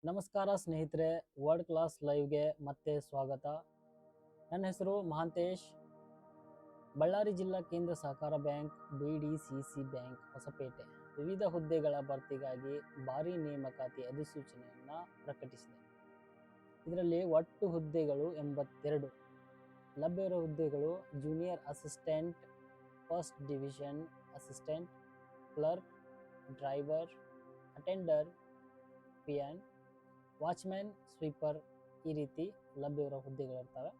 ನಮಸ್ಕಾರ ಸ್ನೇಹಿತರೆ, world class ಲೈವ್ಗೆ ಮತ್ತೆ ಸ್ವಾಗತ. ನನ್ನ ಹೆಸರು ಮಹಾಂತೇಶ್. ಬಳ್ಳಾರಿ ಜಿಲ್ಲಾ ಕೇಂದ್ರ ಸಹಕಾರ ಬ್ಯಾಂಕ್ BDCC ಬ್ಯಾಂಕ್ ಹೊಸಪೇಟೆ ವಿವಿಧ ಹುದ್ದೆಗಳ ಭರ್ತಿಗಾಗಿ ಭಾರಿ ನೇಮಕಾತಿ ಅಧಿಸೂಚನೆಯನ್ನು ಪ್ರಕಟಿಸಿದೆ. ಇದರಲ್ಲಿ ಒಟ್ಟು ಹುದ್ದೆಗಳು 82. ಲಭ್ಯವಿರುವ ಹುದ್ದೆಗಳು junior assistant, first division assistant, clerk, driver, attender, peon, watchman, sweeper, ಈ ರೀತಿ ಲಭ್ಯವಿರೋ ಹುದ್ದೆಗಳಿರ್ತವೆ.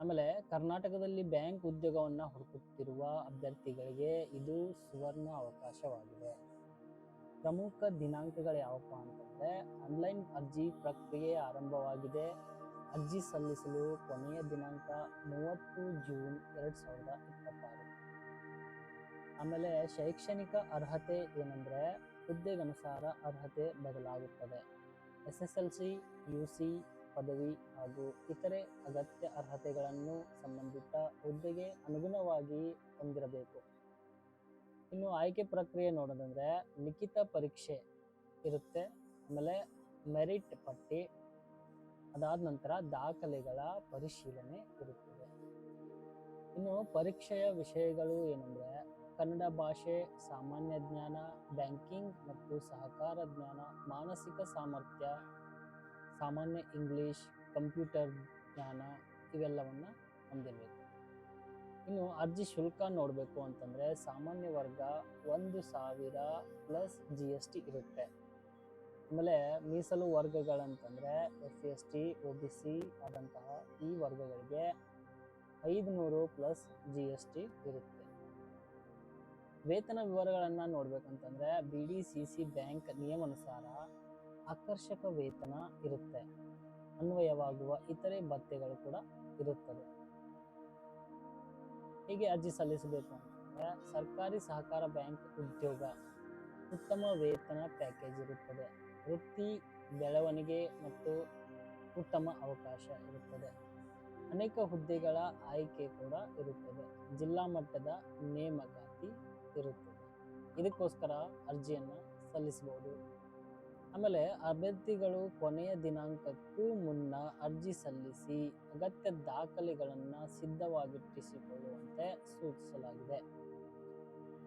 ಆಮೇಲೆ ಕರ್ನಾಟಕದಲ್ಲಿ ಬ್ಯಾಂಕ್ ಉದ್ಯೋಗವನ್ನು ಹುಡುಕುತ್ತಿರುವ ಅಭ್ಯರ್ಥಿಗಳಿಗೆ ಇದು ಸುವರ್ಣ ಅವಕಾಶವಾಗಿದೆ. ಪ್ರಮುಖ ದಿನಾಂಕಗಳು ಯಾವಪ್ಪ ಅಂತಂದರೆ, ಆನ್ಲೈನ್ ಅರ್ಜಿ ಪ್ರಕ್ರಿಯೆ ಆರಂಭವಾಗಿದೆ. ಅರ್ಜಿ ಸಲ್ಲಿಸಲು ಕೊನೆಯ ದಿನಾಂಕ 30 ಜೂನ್ 2026. ಆಮೇಲೆ ಶೈಕ್ಷಣಿಕ ಅರ್ಹತೆ ಏನಂದರೆ, ಹುದ್ದೆಗನುಸಾರ ಅರ್ಹತೆ ಬದಲಾಗುತ್ತದೆ. SSLC, UC, ಪದವಿ ಹಾಗೂ ಇತರೆ ಅಗತ್ಯ ಅರ್ಹತೆಗಳನ್ನು ಸಂಬಂಧಿತ ಹುದ್ದೆಗೆ ಅನುಗುಣವಾಗಿ ಹೊಂದಿರಬೇಕು. ಇನ್ನು ಆಯ್ಕೆ ಪ್ರಕ್ರಿಯೆ ನೋಡೋದಂದರೆ, ಲಿಖಿತ ಪರೀಕ್ಷೆ ಇರುತ್ತೆ, ಆಮೇಲೆ ಮೆರಿಟ್ ಪಟ್ಟಿ, ಅದಾದ ನಂತರ ದಾಖಲೆಗಳ ಪರಿಶೀಲನೆ ಇರುತ್ತದೆ. ಇನ್ನು ಪರೀಕ್ಷೆಯ ವಿಷಯಗಳು ಏನಂದರೆ, ಕನ್ನಡ ಭಾಷೆ, ಸಾಮಾನ್ಯ ಜ್ಞಾನ, ಬ್ಯಾಂಕಿಂಗ್ ಮತ್ತು ಸಹಕಾರ ಜ್ಞಾನ, ಮಾನಸಿಕ ಸಾಮರ್ಥ್ಯ, ಸಾಮಾನ್ಯ ಇಂಗ್ಲಿಷ್, ಕಂಪ್ಯೂಟರ್ ಜ್ಞಾನ ಇವೆಲ್ಲವನ್ನು ಹೊಂದಿರಬೇಕು. ಇನ್ನು ಅರ್ಜಿ ಶುಲ್ಕ ನೋಡಬೇಕು ಅಂತಂದರೆ, ಸಾಮಾನ್ಯ ವರ್ಗ 1000 ಪ್ಲಸ್ GST ಇರುತ್ತೆ. ಆಮೇಲೆ ಮೀಸಲು ವರ್ಗಗಳಂತಂದರೆ SC, ST, OBC ಆದಂತಹ ಈ ವರ್ಗಗಳಿಗೆ 500 ಪ್ಲಸ್ GST ಇರುತ್ತೆ. ವೇತನ ವಿವರಗಳನ್ನು ನೋಡ್ಬೇಕಂತಂದ್ರೆ, BDCC ಬ್ಯಾಂಕ್ ನಿಯಮಾನುಸಾರ ಆಕರ್ಷಕ ವೇತನ ಇರುತ್ತೆ. ಅನ್ವಯವಾಗುವ ಇತರೆ ಭತ್ಯೆಗಳು ಕೂಡ ಇರುತ್ತದೆ. ಹೀಗೆ ಅರ್ಜಿ ಸಲ್ಲಿಸಬೇಕು ಅಂತಂದ್ರೆ, ಸರ್ಕಾರಿ ಸಹಕಾರ ಬ್ಯಾಂಕ್ ಉದ್ಯೋಗ, ಉತ್ತಮ ವೇತನ ಪ್ಯಾಕೇಜ್ ಇರುತ್ತದೆ. ವೃತ್ತಿ ಬೆಳವಣಿಗೆ ಮತ್ತು ಉತ್ತಮ ಅವಕಾಶ ಇರುತ್ತದೆ. ಅನೇಕ ಹುದ್ದೆಗಳ ಆಯ್ಕೆ ಕೂಡ ಇರುತ್ತದೆ. ಜಿಲ್ಲಾ ಮಟ್ಟದ ನೇಮಕಾತಿ ಇರುತ್ತದೆ. ಇದಕ್ಕೋಸ್ಕರ ಅರ್ಜಿಯನ್ನು ಸಲ್ಲಿಸಬಹುದು. ಆಮೇಲೆ ಅಭ್ಯರ್ಥಿಗಳು ಕೊನೆಯ ದಿನಾಂಕಕ್ಕೂ ಮುನ್ನ ಅರ್ಜಿ ಸಲ್ಲಿಸಿ ಅಗತ್ಯ ದಾಖಲೆಗಳನ್ನು ಸಿದ್ಧವಾಗಿಟ್ಟಿಸಿಕೊಳ್ಳುವಂತೆ ಸೂಚಿಸಲಾಗಿದೆ.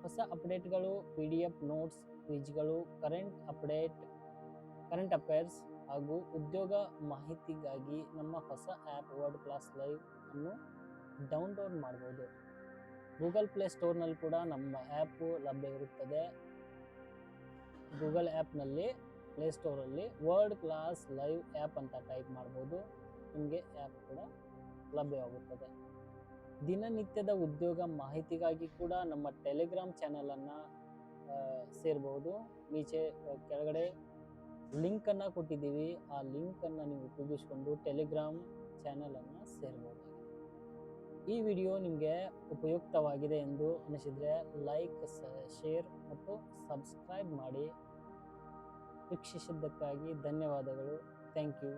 ಹೊಸ ಅಪ್ಡೇಟ್ಗಳು, PDF ನೋಟ್ಸ್, ಕ್ವಿಜ್ಗಳು, ಕರೆಂಟ್ ಅಫೇರ್ಸ್ ಹಾಗೂ ಉದ್ಯೋಗ ಮಾಹಿತಿಗಾಗಿ ನಮ್ಮ ಹೊಸ ಆ್ಯಪ್ ವರ್ಲ್ಡ್ ಕ್ಲಾಸ್ ಲೈವ್ ಅನ್ನು ಡೌನ್ಲೋಡ್ ಮಾಡಬಹುದು. ಗೂಗಲ್ ಪ್ಲೇ ಸ್ಟೋರ್ನಲ್ಲಿ ಕೂಡ ನಮ್ಮ ಆ್ಯಪು ಲಭ್ಯವಿರುತ್ತದೆ. ಗೂಗಲ್ ಆ್ಯಪ್ನಲ್ಲಿ ಪ್ಲೇಸ್ಟೋರಲ್ಲಿ ವರ್ಲ್ಡ್ ಕ್ಲಾಸ್ ಲೈವ್ ಆ್ಯಪ್ ಅಂತ ಟೈಪ್ ಮಾಡ್ಬೋದು. ನಿಮಗೆ ಆ್ಯಪ್ ಕೂಡ ಲಭ್ಯವಾಗುತ್ತದೆ. ದಿನನಿತ್ಯದ ಉದ್ಯೋಗ ಮಾಹಿತಿಗಾಗಿ ಕೂಡ ನಮ್ಮ ಟೆಲಿಗ್ರಾಮ್ ಚಾನಲನ್ನು ಸೇರ್ಬೋದು. ಕೆಳಗಡೆ ಲಿಂಕನ್ನು ಕೊಟ್ಟಿದ್ದೀವಿ. ಆ ಲಿಂಕನ್ನು ನೀವು ಉಪಯೋಗಿಸ್ಕೊಂಡು ಟೆಲಿಗ್ರಾಮ್ ಚಾನಲನ್ನು ಸೇರ್ಬೋದು. ಈ ವಿಡಿಯೋ ನಿಮಗೆ ಉಪಯುಕ್ತವಾಗಿದೆ ಎಂದು ಅನಿಸಿದರೆ ಲೈಕ್, ಶೇರ್ ಮತ್ತು ಸಬ್ಸ್ಕ್ರೈಬ್ ಮಾಡಿ. ವೀಕ್ಷಿಸಿದ್ದಕ್ಕಾಗಿ ಧನ್ಯವಾದಗಳು. Thank you.